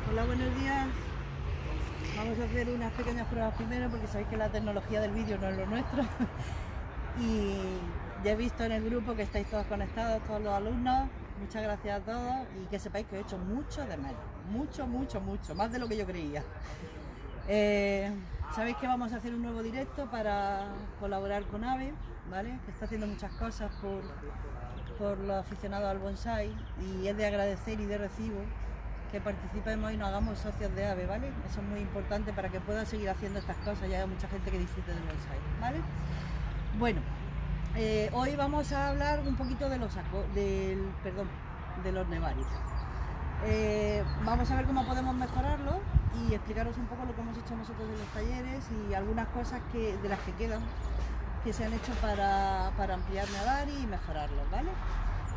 Hola, buenos días. Vamos a hacer unas pequeñas pruebas primero porque sabéis que la tecnología del vídeo no es lo nuestro. Y ya he visto en el grupo que estáis todos conectados, todos los alumnos. Muchas gracias a todos y que sepáis que he hecho mucho de menos. Mucho, más de lo que yo creía. Sabéis que vamos a hacer un nuevo directo para colaborar con AVE, ¿vale? Que está haciendo muchas cosas por los aficionados al bonsai y es de agradecer y de recibo que participemos y nos hagamos socios de AVE, ¿vale? Eso es muy importante para que puedan seguir haciendo estas cosas y haya mucha gente que disfrute del bonsai, ¿vale? Bueno, hoy vamos a hablar un poquito de los nevarios. Vamos a ver cómo podemos mejorarlo y explicaros un poco lo que hemos hecho nosotros en los talleres y algunas cosas de las que quedan que se han hecho para ampliar nevari y mejorarlos, ¿vale?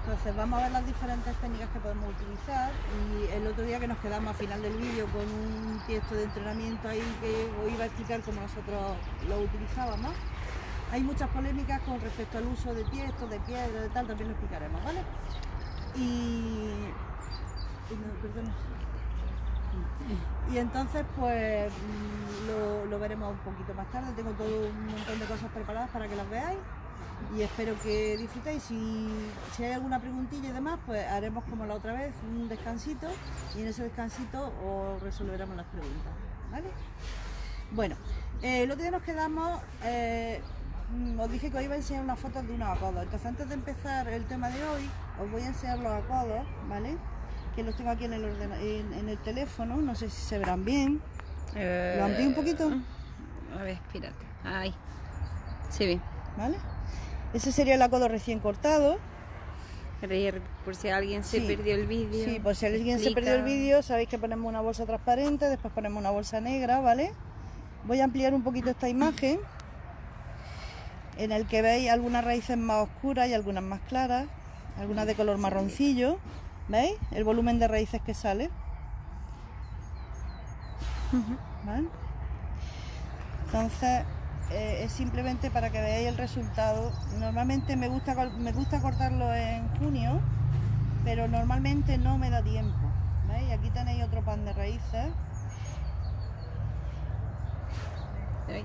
Entonces vamos a ver las diferentes técnicas que podemos utilizar y el otro día que nos quedamos al final del vídeo con un texto de entrenamiento ahí que os iba a explicar cómo nosotros lo utilizábamos. Hay muchas polémicas con respecto al uso de tiestos, de piedra, de tal, también lo explicaremos, ¿vale? Y entonces pues lo veremos un poquito más tarde. Tengo todo un montón de cosas preparadas para que las veáis y espero que disfrutéis. Si hay alguna preguntilla y demás, pues haremos como la otra vez, un descansito, y en ese descansito os resolveremos las preguntas, ¿vale? Bueno, el otro día nos quedamos, os dije que os iba a enseñar unas fotos de unos acodos. Entonces antes de empezar el tema de hoy, os voy a enseñar los acodos, ¿vale? Que los tengo aquí en el teléfono, no sé si se verán bien. ¿Lo amplío un poquito? A ver, espérate. Ahí. Se ve. ¿Vale? Ese sería el acodo recién cortado. Por si alguien se perdió el vídeo. Sí, por si alguien se perdió el vídeo, sabéis que ponemos una bolsa transparente, después ponemos una bolsa negra, ¿vale? Voy a ampliar un poquito esta imagen, en el que veis algunas raíces más oscuras y algunas más claras, algunas de color marroncillo. ¿Veis? El volumen de raíces que sale. ¿Vale? Entonces es simplemente para que veáis el resultado. Normalmente me gusta cortarlo en junio, pero normalmente no me da tiempo. ¿Veis? Aquí tenéis otro pan de raíces. Ahí.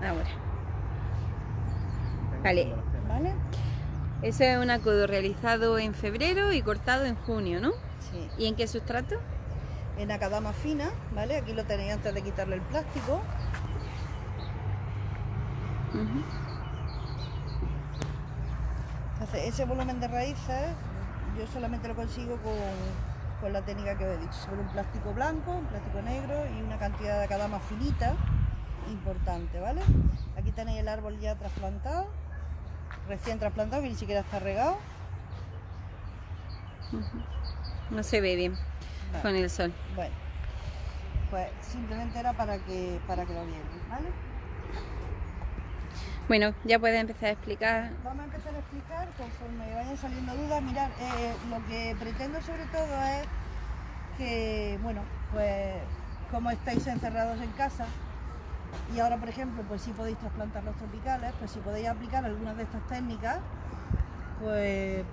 Ahora. Vale. ¿Vale? Ese es un acodo realizado en febrero y cortado en junio, ¿no? Sí. ¿Y en qué sustrato? En acadama fina, ¿vale? Aquí lo tenéis antes de quitarle el plástico. Entonces, ese volumen de raíces yo solamente lo consigo con la técnica que os he dicho, sobre un plástico blanco, un plástico negro y una cantidad de acadama finita importante, ¿vale? Aquí tenéis el árbol ya trasplantado, recién trasplantado, que ni siquiera está regado. No se ve bien, vale, con el sol. Bueno, pues simplemente era para que lo vieran, ¿vale? Bueno, ya puedes empezar a explicar. Vamos a empezar a explicar conforme vayan saliendo dudas. Mirad, lo que pretendo sobre todo es que, bueno, pues como estáis encerrados en casa y ahora, por ejemplo, pues si podéis trasplantar los tropicales, pues si podéis aplicar algunas de estas técnicas, pues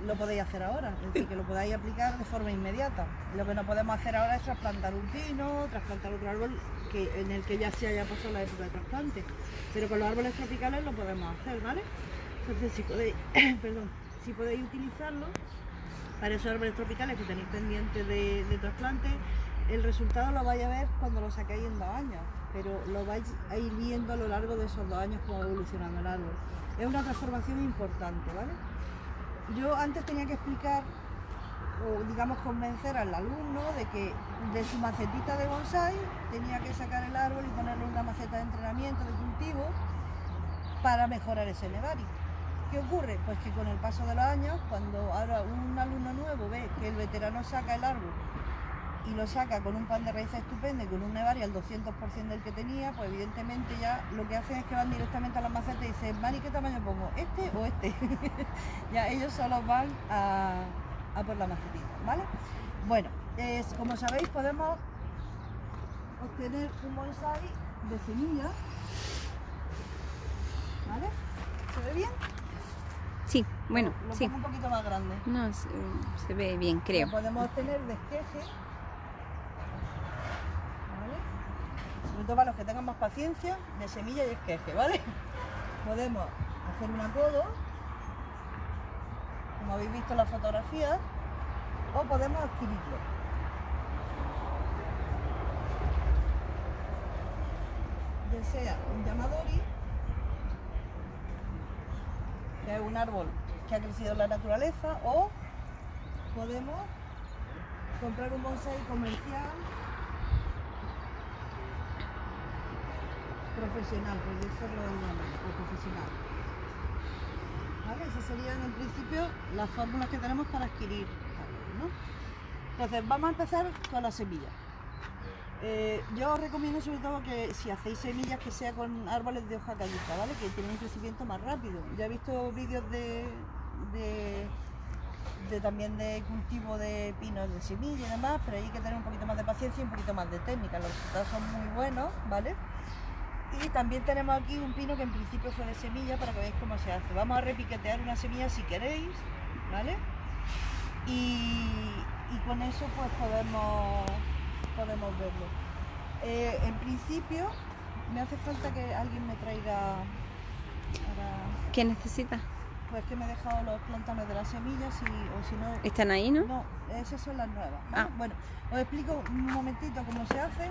lo podéis hacer ahora, es decir, que lo podáis aplicar de forma inmediata. Lo que no podemos hacer ahora es trasplantar un pino, trasplantar otro árbol en el que ya se haya pasado la época de trasplante, pero con los árboles tropicales lo podemos hacer, ¿vale? Entonces si podéis, si podéis utilizarlo para esos árboles tropicales que tenéis pendientes de trasplante, el resultado lo vais a ver cuando lo saquéis en 2 años, pero lo vais a ir viendo a lo largo de esos 2 años cómo va evolucionando el árbol. Es una transformación importante, ¿vale? Yo antes tenía que explicar, o digamos convencer al alumno de que de su macetita de bonsai tenía que sacar el árbol y ponerle una maceta de entrenamiento, de cultivo, para mejorar ese nevari. ¿Qué ocurre? Pues que con el paso de los años, cuando ahora un alumno nuevo ve que el veterano saca el árbol y lo saca con un pan de raíces estupendo y con un nevari al 200% del que tenía, pues evidentemente ya lo que hacen es que van directamente a la maceta y dicen, Mari, ¿qué tamaño pongo? ¿Este o este? Ya ellos solo van a por la macetita, ¿vale? Bueno, como sabéis, podemos obtener un bonsai de semilla, ¿vale? ¿Se ve bien? Sí. Bueno, lo sí. pongo un poquito más grande. No, se ve bien, creo. Lo podemos tener de esqueje, ¿vale? Sobre todo para los que tengan más paciencia, de semilla y esqueje, ¿vale? Podemos hacer una codo, como habéis visto en la fotografía, o podemos adquirirlo. Ya sea un yamadori, que es un árbol que ha crecido en la naturaleza, o podemos comprar un bonsái comercial profesional, por decirlo de alguna manera, o profesional. ¿Vale? Esas serían en principio las fórmulas que tenemos para adquirir árboles, ¿no? Entonces vamos a empezar con las semillas. Yo os recomiendo sobre todo que si hacéis semillas que sea con árboles de hoja caduca, ¿vale? Que tienen un crecimiento más rápido. Ya he visto vídeos también de cultivo de pinos de semilla y demás, pero hay que tener un poquito más de paciencia y un poquito más de técnica. Los resultados son muy buenos, ¿vale? Y también tenemos aquí un pino que en principio fue de semilla para que veáis cómo se hace. Vamos a repiquetear una semilla si queréis, ¿vale? Y con eso pues podemos verlo. En principio me hace falta que alguien me traiga ¿Qué necesita? pues que me he dejado los plántanos de las semillas o si no... ¿Están ahí, no? No, esas son las nuevas, ¿vale? Ah. Bueno, os explico un momentito cómo se hace.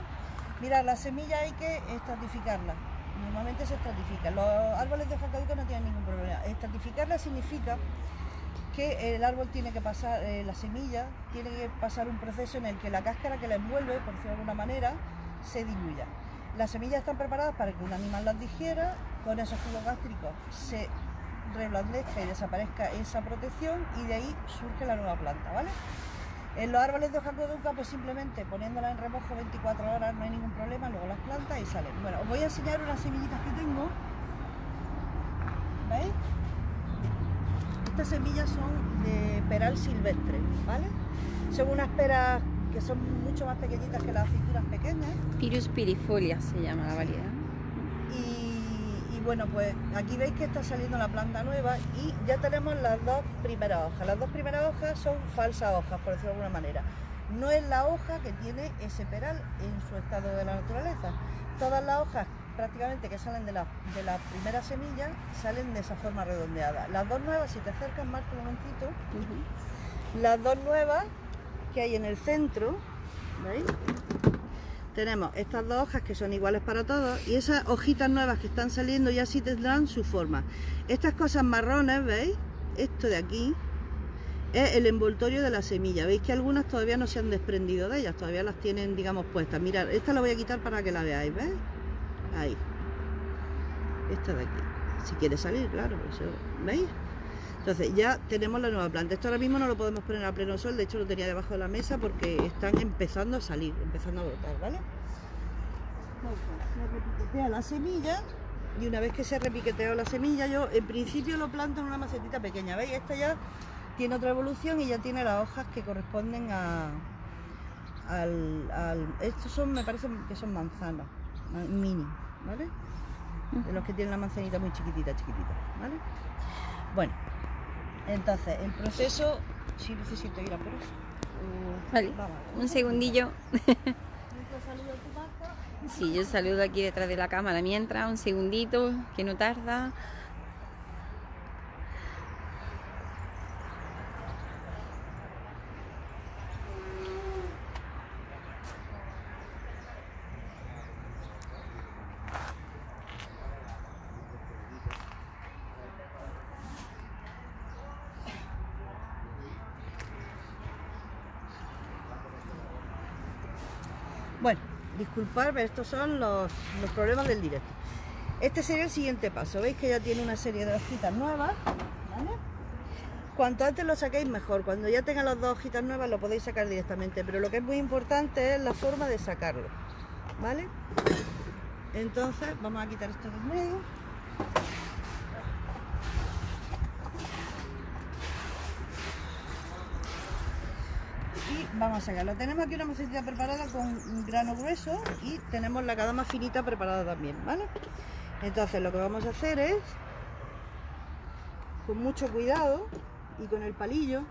Mirad, las semillas hay que estratificarlas. Normalmente se estratifican. Los árboles de hoja caduca no tienen ningún problema. Estratificarlas significa que el árbol tiene que pasar, la semilla tiene que pasar un proceso en el que la cáscara que la envuelve, por decirlo de alguna manera, se diluya. Las semillas están preparadas para que un animal las digiera, con esos jugos gástricos se reblandezca y desaparezca esa protección y de ahí surge la nueva planta, ¿vale? En los árboles de hoja caduca, pues simplemente poniéndolas en remojo 24 horas no hay ningún problema, luego las plantas y salen. Bueno, os voy a enseñar unas semillitas que tengo. ¿Veis? Estas semillas son de peral silvestre, ¿vale? Son unas peras que son mucho más pequeñitas que las aceitunas pequeñas. Pyrus pirifolia se llama la variedad. Y bueno, pues aquí veis que está saliendo la planta nueva y ya tenemos las dos primeras hojas. Las dos primeras hojas son falsas hojas, por decirlo de alguna manera. No es la hoja que tiene ese peral en su estado de la naturaleza. Todas las hojas prácticamente que salen de la primera semilla salen de esa forma redondeada. Las dos nuevas, si te acercas más un momentito, las dos nuevas que hay en el centro, ¿veis? Tenemos estas dos hojas que son iguales para todos y esas hojitas nuevas que están saliendo ya sí tendrán su forma. Estas cosas marrones, ¿veis? Esto de aquí es el envoltorio de la semilla. Veis que algunas todavía no se han desprendido de ellas, todavía las tienen, digamos, puestas. Mirad, esta la voy a quitar para que la veáis, ¿veis? Ahí. Esta de aquí. Si quiere salir, claro, eso, ¿veis? Entonces ya tenemos la nueva planta. Esto ahora mismo no lo podemos poner a pleno sol, de hecho lo tenía debajo de la mesa porque están empezando a salir, empezando a brotar, ¿vale? Se repiquetea la semilla y una vez que se ha repiqueteado la semilla, yo en principio lo planto en una macetita pequeña, ¿veis? Esta ya tiene otra evolución y ya tiene las hojas que corresponden estos son, me parece que son manzanas mini, ¿vale? De los que tienen la manzanita muy chiquitita, ¿vale? Bueno, entonces el proceso, sí necesito ir a por eso. Vale, Vamos. un segundillo. Mientras saludo a tu marca. Sí, yo saludo aquí detrás de la cámara mientras, un segundito, que no tarda. Bueno, disculpad, pero estos son los problemas del directo. Este sería el siguiente paso. Veis que ya tiene una serie de hojitas nuevas, ¿vale? Cuanto antes lo saquéis mejor. Cuando ya tenga las dos hojitas nuevas lo podéis sacar directamente, pero lo que es muy importante es la forma de sacarlo, ¿vale? Entonces vamos a quitar esto del medio. Y vamos a sacarlo. Tenemos aquí una macetita preparada con un grano grueso y tenemos la cadama finita preparada también, ¿vale? Entonces lo que vamos a hacer es con mucho cuidado y con el palillo.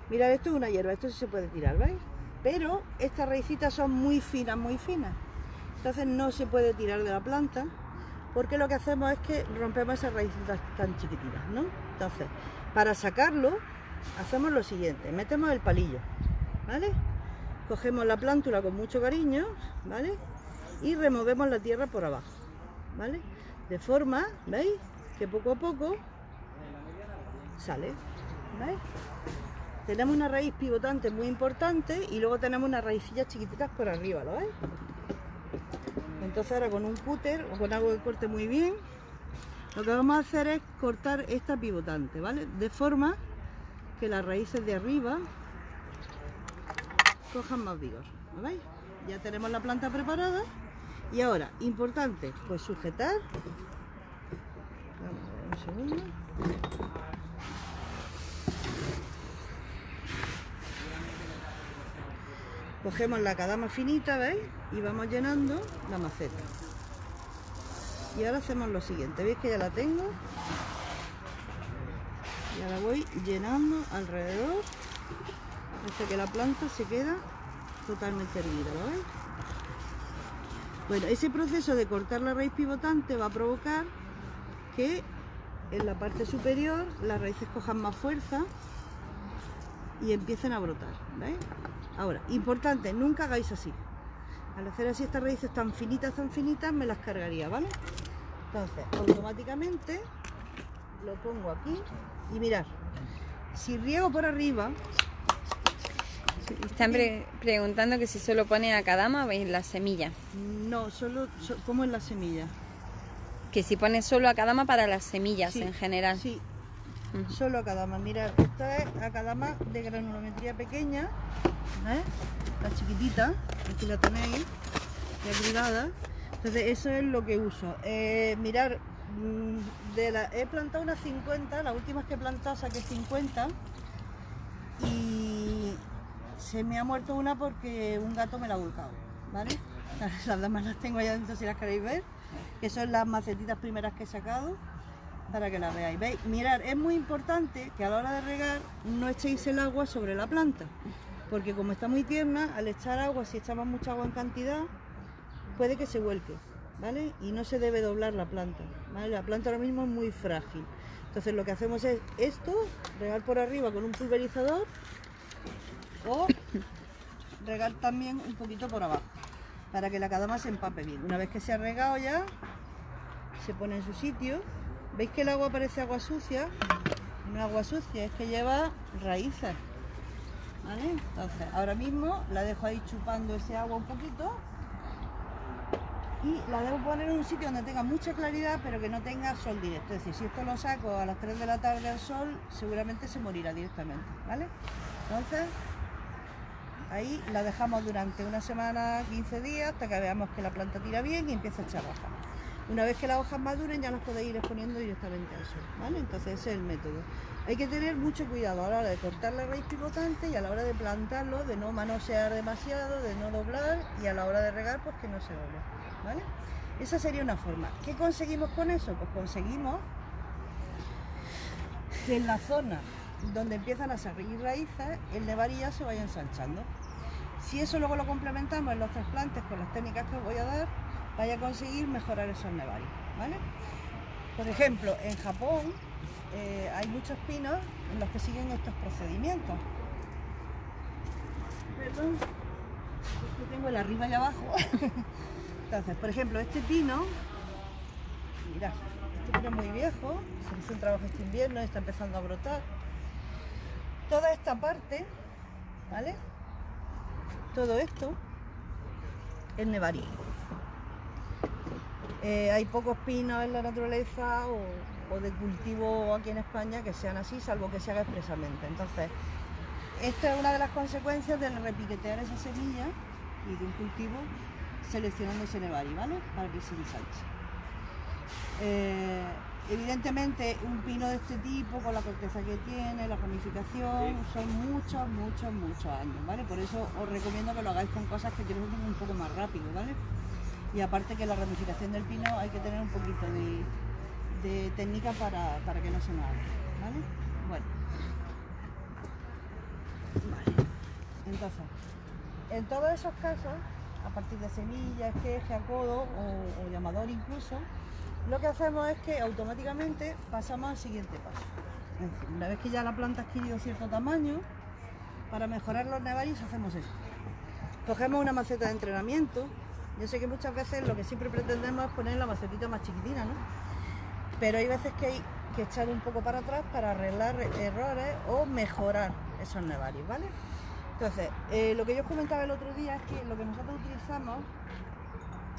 Mirad, esto es una hierba, esto sí se puede tirar, ¿veis? Pero estas raícitas son muy finas, entonces no se puede tirar de la planta, porque lo que hacemos es que rompemos esas raícitas tan chiquititas, ¿no? Entonces, para sacarlo, hacemos lo siguiente: metemos el palillo, ¿vale? Cogemos la plántula con mucho cariño, ¿vale? Y removemos la tierra por abajo, ¿vale? De forma, ¿veis?, que poco a poco sale, ¿veis? Tenemos una raíz pivotante muy importante y luego tenemos unas raicillas chiquititas por arriba, ¿lo veis? Entonces ahora con un cúter o con algo que corte muy bien, lo que vamos a hacer es cortar esta pivotante, ¿vale? De forma que las raíces de arriba cojan más vigor, ¿lo veis? Ya tenemos la planta preparada y ahora, importante, pues sujetar. Vamos a ver un segundo. Cogemos la cadama finita, ¿veis? Y vamos llenando la maceta. Y ahora hacemos lo siguiente, ¿veis que ya la tengo? Ya la voy llenando alrededor hasta que la planta se queda totalmente erguida, ¿lo veis? Bueno, ese proceso de cortar la raíz pivotante va a provocar que en la parte superior las raíces cojan más fuerza y empiecen a brotar, ¿veis? Ahora, importante, nunca hagáis así. Al hacer así estas raíces tan finitas, me las cargaría, ¿vale? Entonces, automáticamente lo pongo aquí y mirad, si riego por arriba... Están preguntando que si solo pone a cadama o en la semilla. No, como en la semilla. Que si pone solo a cadama para las semillas, Sí, en general. Sí, solo a cadama. Mirad, esta es a cadama de granulometría pequeña, ¿eh? La chiquitita, aquí la tenéis, ya privada. Entonces eso es lo que uso. Mirad, he plantado unas 50, las últimas que he plantado saqué 50 y se me ha muerto una porque un gato me la ha volcado, ¿vale? Las demás las tengo allá dentro si las queréis ver, que son las macetitas primeras que he sacado, para que las veáis. ¿Veis? Mirad, es muy importante que a la hora de regar no echéis el agua sobre la planta, porque como está muy tierna, al echar agua, si echamos mucha agua en cantidad, puede que se vuelque, ¿vale? Y no se debe doblar la planta, ¿vale? La planta ahora mismo es muy frágil. Entonces lo que hacemos es esto, regar por arriba con un pulverizador o regar también un poquito por abajo, para que la cadama se empape bien. Una vez que se ha regado ya, se pone en su sitio. ¿Veis que el agua parece agua sucia? No es agua sucia, es que lleva raíces, ¿vale? Entonces, ahora mismo la dejo ahí chupando ese agua un poquito y la debo poner en un sitio donde tenga mucha claridad, pero que no tenga sol directo. Es decir, si esto lo saco a las 3 de la tarde al sol, seguramente se morirá directamente, ¿vale? Entonces, ahí la dejamos durante una semana, 15 días, hasta que veamos que la planta tira bien y empieza a echar hojas. Una vez que las hojas maduren ya las podéis ir exponiendo directamente al sol, ¿vale? Entonces ese es el método. Hay que tener mucho cuidado a la hora de cortar la raíz pivotante y a la hora de plantarlo, de no manosear demasiado, de no doblar, y a la hora de regar pues que no se doble, ¿vale? Esa sería una forma. ¿Qué conseguimos con eso? Pues conseguimos que en la zona donde empiezan a salir raíces, el nevari ya se vaya ensanchando. Si eso luego lo complementamos en los trasplantes con las técnicas que os voy a dar, vaya a conseguir mejorar esos nevari, ¿vale? Por ejemplo, en Japón hay muchos pinos en los que siguen estos procedimientos. Perdón, es que tengo el arriba y abajo. Entonces, por ejemplo, este pino, mirad, este pino es muy viejo, se hizo un trabajo este invierno, está empezando a brotar. Toda esta parte, ¿vale? Todo esto es nevari. Hay pocos pinos en la naturaleza o de cultivo aquí en España que sean así, salvo que se haga expresamente. Entonces, esta es una de las consecuencias del repiquetear esa semilla y de un cultivo seleccionando ese nevari, ¿vale? Para que se ensanche. Evidentemente, un pino de este tipo, con la corteza que tiene, la ramificación, son muchos años, ¿vale? Por eso os recomiendo que lo hagáis con cosas que crecen un poco más rápido, ¿vale? Y aparte que la ramificación del pino hay que tener un poquito de técnica para que no se nos haga, ¿vale? Bueno. Vale. Entonces, en todos esos casos, a partir de semillas, esqueje, a codo o llamador incluso, lo que hacemos es que automáticamente pasamos al siguiente paso. Es decir, una vez que ya la planta ha adquirido cierto tamaño, para mejorar los nevaris hacemos esto. Cogemos una maceta de entrenamiento. Yo sé que muchas veces lo que siempre pretendemos es poner la macetita más chiquitina, ¿no? Pero hay veces que hay que echar un poco para atrás para arreglar errores o mejorar esos nevaris, ¿vale? Entonces, lo que yo os comentaba el otro día es que lo que nosotros utilizamos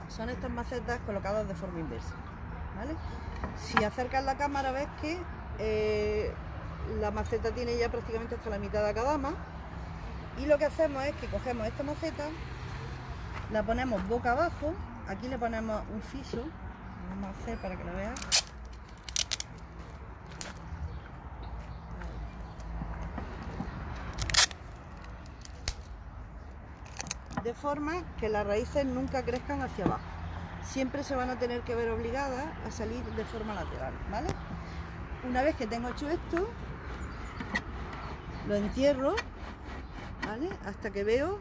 son estas macetas colocadas de forma inversa, ¿vale? Si acercas la cámara ves que la maceta tiene ya prácticamente hasta la mitad de acadama, y lo que hacemos es que cogemos esta maceta, la ponemos boca abajo, aquí le ponemos un fiso, vamos a hacer para que lo veas. De forma que las raíces nunca crezcan hacia abajo. Siempre se van a tener que ver obligadas a salir de forma lateral, ¿vale? Una vez que tengo hecho esto, lo entierro, ¿vale? Hasta que veo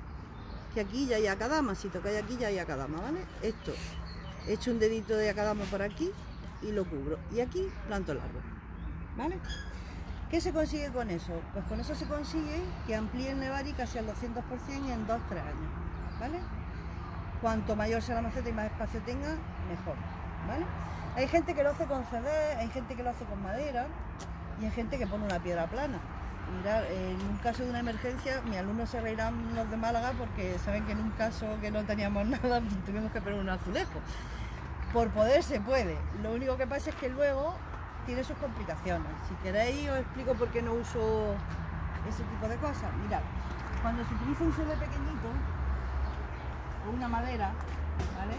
que aquí ya hay acadama. Si tocáis aquí ya hay acadama, ¿vale? Esto, he hecho un dedito de acadama por aquí y lo cubro. Y aquí planto el árbol, ¿vale? ¿Qué se consigue con eso? Pues con eso se consigue que amplíe el nevari casi al 200% en 2-3 años, ¿vale? Cuanto mayor sea la maceta y más espacio tenga, mejor, ¿vale? Hay gente que lo hace con CD, hay gente que lo hace con madera y hay gente que pone una piedra plana. Mirad, en un caso de una emergencia, mis alumnos se reirán los de Málaga porque saben que en un caso que no teníamos nada, tuvimos que poner un azulejo. Por poder se puede, lo único que pasa es que luego tiene sus complicaciones. Si queréis os explico por qué no uso ese tipo de cosas. Mirad, cuando se utiliza un CD pequeñito o una madera, ¿vale?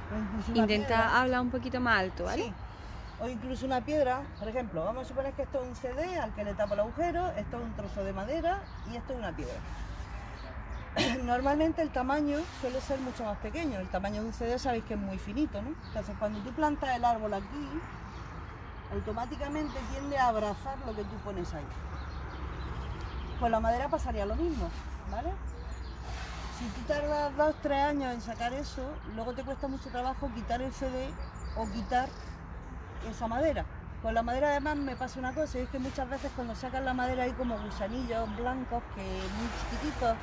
O incluso una Intenta piedra, hablar un poquito más alto, ¿vale? sí. O incluso una piedra, por ejemplo, vamos a suponer que esto es un CD al que le tapo el agujero, esto es un trozo de madera y esto es una piedra. Normalmente el tamaño suele ser mucho más pequeño, el tamaño de un CD sabéis que es muy finito, ¿no? Entonces cuando tú plantas el árbol aquí, automáticamente tiende a abrazar lo que tú pones ahí. Con la madera pasaría lo mismo, ¿vale? Si tú tardas 2-3 años en sacar eso, luego te cuesta mucho trabajo quitar el CD o quitar esa madera. Con la madera además me pasa una cosa, y es que muchas veces cuando sacan la madera hay como gusanillos blancos que muy chiquititos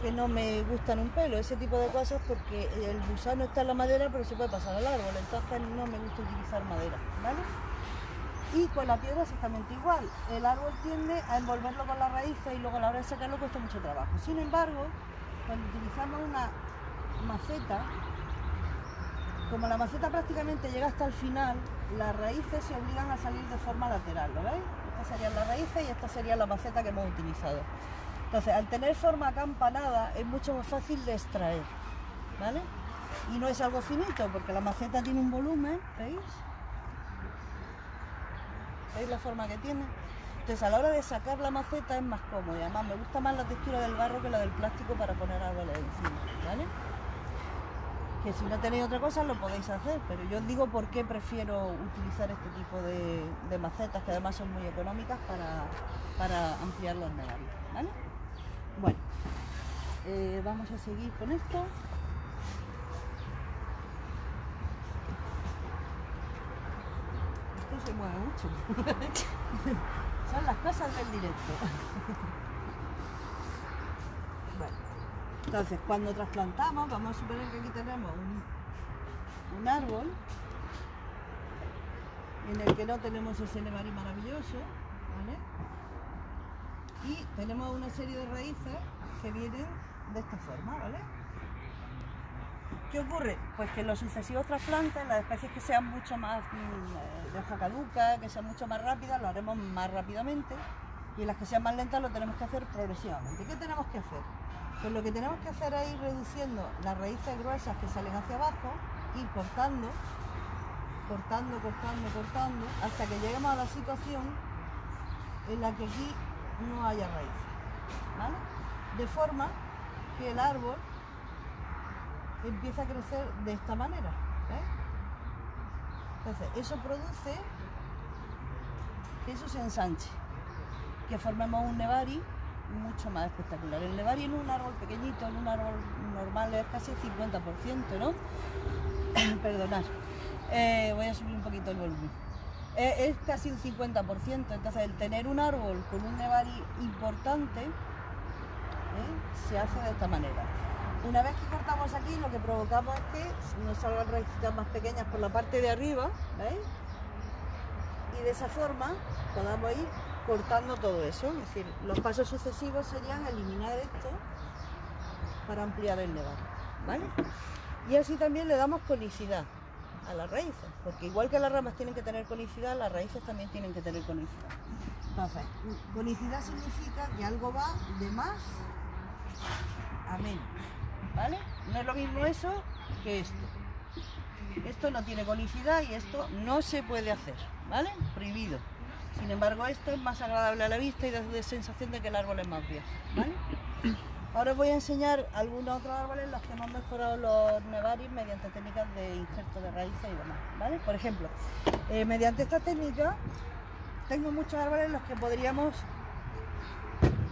que no me gustan un pelo, ese tipo de cosas, porque el gusano está en la madera pero se puede pasar al árbol, entonces no me gusta utilizar madera, ¿vale? Y con la piedra exactamente igual, el árbol tiende a envolverlo con las raíces y luego a la hora de sacarlo cuesta mucho trabajo. Sin embargo, cuando utilizamos una maceta, como la maceta prácticamente llega hasta el final, las raíces se obligan a salir de forma lateral, ¿lo veis? Estas serían las raíces y esta sería la maceta que hemos utilizado. Entonces, al tener forma acampanada es mucho más fácil de extraer, ¿vale? Y no es algo finito, porque la maceta tiene un volumen, ¿veis? ¿Veis la forma que tiene? Entonces, a la hora de sacar la maceta es más cómodo. Y además, me gusta más la textura del barro que la del plástico para poner árboles encima, ¿vale? Que si no tenéis otra cosa lo podéis hacer, pero yo os digo por qué prefiero utilizar este tipo de macetas, que además son muy económicas para ampliar los nevaris, ¿vale? Bueno, vamos a seguir con esto. Esto se mueve mucho. Son las cosas del directo. Bueno, entonces cuando trasplantamos, vamos a suponer que aquí tenemos un árbol en el que no tenemos ese nevari maravilloso, ¿vale? Y tenemos una serie de raíces que vienen de esta forma, ¿vale? ¿Qué ocurre? Pues que en los sucesivos trasplantes, las especies que sean mucho más de hoja caduca, que sean mucho más rápidas, lo haremos más rápidamente, y en las que sean más lentas lo tenemos que hacer progresivamente. ¿Qué tenemos que hacer? Pues lo que tenemos que hacer es ir reduciendo las raíces gruesas que salen hacia abajo, ir cortando, hasta que lleguemos a la situación en la que aquí no haya raíces, ¿vale? De forma que el árbol empieza a crecer de esta manera, ¿ves? Entonces eso produce que eso se ensanche, que formemos un nevari mucho más espectacular. El nevari en un árbol pequeñito, en un árbol normal es casi el 50%, ¿no? Perdonad, voy a subir un poquito el volumen. Es casi un 50%, entonces el tener un árbol con un nevari importante se hace de esta manera. Una vez que cortamos aquí, lo que provocamos es que nos salgan raíces más pequeñas por la parte de arriba, ¿veis? Y de esa forma podamos ir cortando todo eso. Es decir, los pasos sucesivos serían eliminar esto para ampliar el nevari, ¿vale? Y así también le damos conicidad a las raíces, porque igual que las ramas tienen que tener conicidad, las raíces también tienen que tener conicidad. Entonces, conicidad significa que algo va de más a menos, ¿vale? No es lo mismo eso que esto. Esto no tiene conicidad y esto no se puede hacer, ¿vale? Prohibido. Sin embargo, esto es más agradable a la vista y da la sensación de que el árbol es más viejo, ¿vale? Ahora os voy a enseñar algunos otros árboles en los que hemos mejorado los nevaris mediante técnicas de injerto de raíces y demás, ¿vale? Por ejemplo, mediante esta técnica tengo muchos árboles en los que podríamos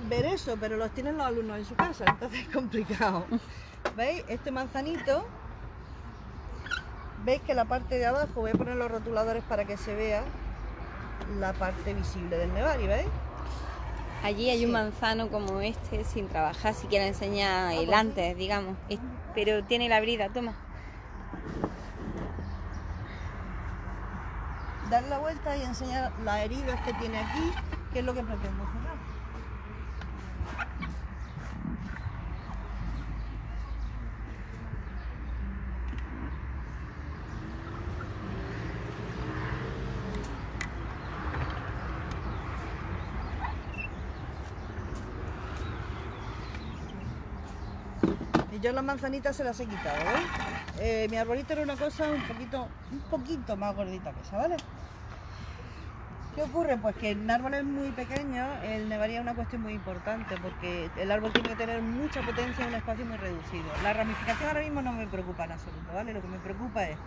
ver eso, pero los tienen los alumnos en su casa, entonces es complicado. ¿Veis? Este manzanito, veis que la parte de abajo, voy a poner los rotuladores para que se vea la parte visible del nevari, ¿veis? Allí hay un manzano como este sin trabajar, si quiere enseñar el antes, digamos, pero tiene la brida, toma. Dar la vuelta y enseñar las heridas que tiene aquí, que es lo que pretendo cerrar. Y yo las manzanitas se las he quitado, ¿eh? Mi arbolito era una cosa un poquito más gordita que esa, ¿vale? ¿Qué ocurre? Pues que en árboles muy pequeños el nevari es una cuestión muy importante porque el árbol tiene que tener mucha potencia en un espacio muy reducido. La ramificación ahora mismo no me preocupa en absoluto, ¿vale? Lo que me preocupa es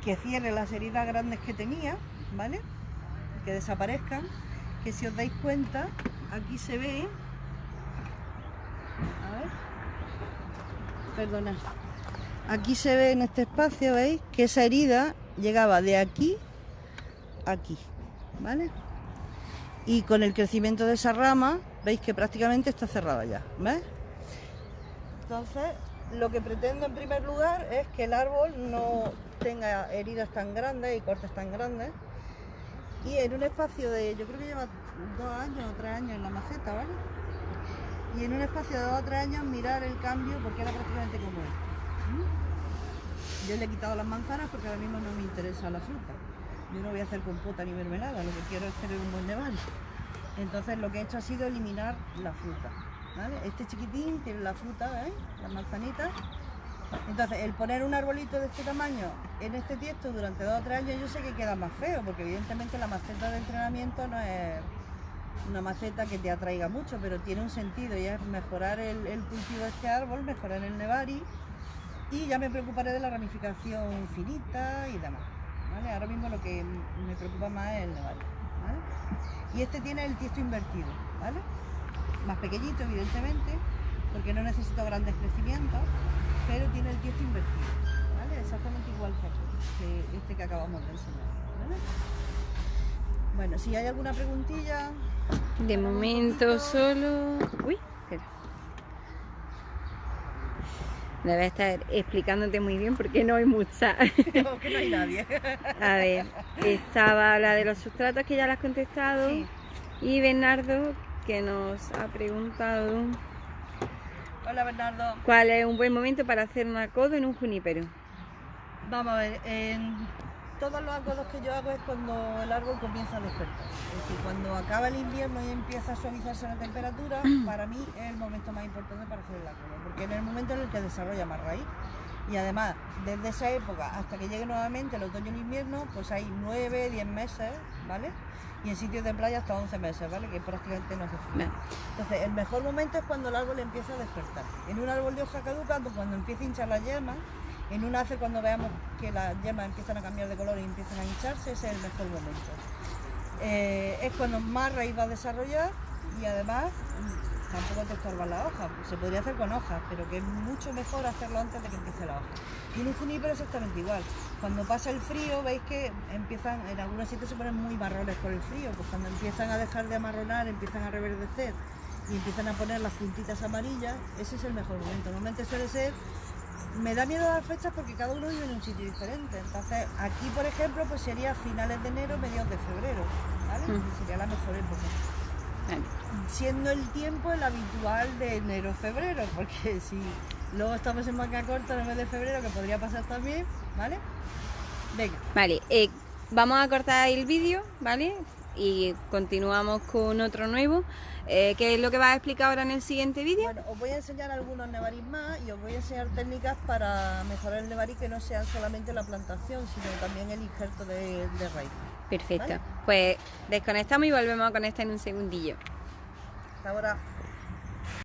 que cierre las heridas grandes que tenía, ¿vale? Que desaparezcan, que si os dais cuenta, aquí se ve... A ver... Perdonad. Aquí se ve en este espacio, ¿veis? Que esa herida llegaba de aquí a aquí, ¿vale? Y con el crecimiento de esa rama, veis que prácticamente está cerrada ya, ¿ves? Entonces, lo que pretendo en primer lugar es que el árbol no tenga heridas tan grandes y cortes tan grandes. Y en un espacio de, yo creo que lleva 2 años o 3 años en la maceta, ¿vale? Y en un espacio de 2 o 3 años mirar el cambio porque era prácticamente como esto. Yo le he quitado las manzanas porque ahora mismo no me interesa la fruta. Yo no voy a hacer compota ni mermelada, lo que quiero es tener un buen nevari. Entonces lo que he hecho ha sido eliminar la fruta, ¿vale? Este chiquitín tiene la fruta, ¿veis? Las manzanitas. Entonces el poner un arbolito de este tamaño en este tiesto durante 2 o 3 años yo sé que queda más feo, porque evidentemente la maceta de entrenamiento no es una maceta que te atraiga mucho, pero tiene un sentido y es mejorar el cultivo de este árbol, mejorar el nevari y ya me preocuparé de la ramificación finita y demás, ¿vale? Ahora mismo lo que me preocupa más es el nevari, ¿vale? Y este tiene el tiesto invertido, ¿vale? Más pequeñito evidentemente, porque no necesito grandes crecimientos, pero tiene el tiesto invertido, ¿vale? Exactamente igual que este que acabamos de enseñar, ¿vale? Bueno, si hay alguna preguntilla... De momento solo... Uy, espera. Debe estar explicándote muy bien porque no hay mucha. No, que no hay nadie. A ver, estaba la de los sustratos que ya la has contestado. Sí. Y Bernardo que nos ha preguntado... Hola Bernardo. ¿Cuál es un buen momento para hacer un acodo en un junípero? Vamos a ver, todos los acodos que yo hago es cuando el árbol comienza a despertar. Es decir, cuando acaba el invierno y empieza a suavizarse la temperatura, para mí es el momento más importante para hacer el acodo, porque es el momento en el que desarrolla más raíz. Y además, desde esa época hasta que llegue nuevamente el otoño y el invierno, pues hay 9, 10 meses, ¿vale? Y en sitios de playa hasta 11 meses, ¿vale? Que prácticamente no hace frío. Entonces, el mejor momento es cuando el árbol empieza a despertar. En un árbol de hoja caduca, cuando empieza a hinchar las yemas, en un ácer cuando veamos que las yemas empiezan a cambiar de color y empiezan a hincharse, ese es el mejor momento. es cuando más raíz va a desarrollar y además tampoco te estorban las hojas. Se podría hacer con hojas, pero que es mucho mejor hacerlo antes de que empiece la hoja. Y en un junípero exactamente igual. Cuando pasa el frío, veis que empiezan, en algunos sitios se ponen muy marrones por el frío, pues cuando empiezan a dejar de amarronar, empiezan a reverdecer y empiezan a poner las puntitas amarillas, ese es el mejor momento. Normalmente suele ser, me da miedo las fechas porque cada uno vive en un sitio diferente. Entonces aquí, por ejemplo, pues sería finales de enero, mediados de febrero, ¿vale? Sería la mejor época. Vale. Siendo el tiempo el habitual de enero-febrero, porque si luego estamos en manga corta en el mes de febrero, que podría pasar también, ¿vale? Venga. Vale, vamos a cortar el vídeo, ¿vale? Y continuamos con otro nuevo. ¿Qué es lo que vas a explicar ahora en el siguiente vídeo? Bueno, os voy a enseñar algunos nevarís más y os voy a enseñar técnicas para mejorar el nevarí, que no sea solamente la plantación, sino también el injerto de raíz. Perfecto. ¿Vale? Pues desconectamos y volvemos a conectar en un segundillo. Hasta ahora.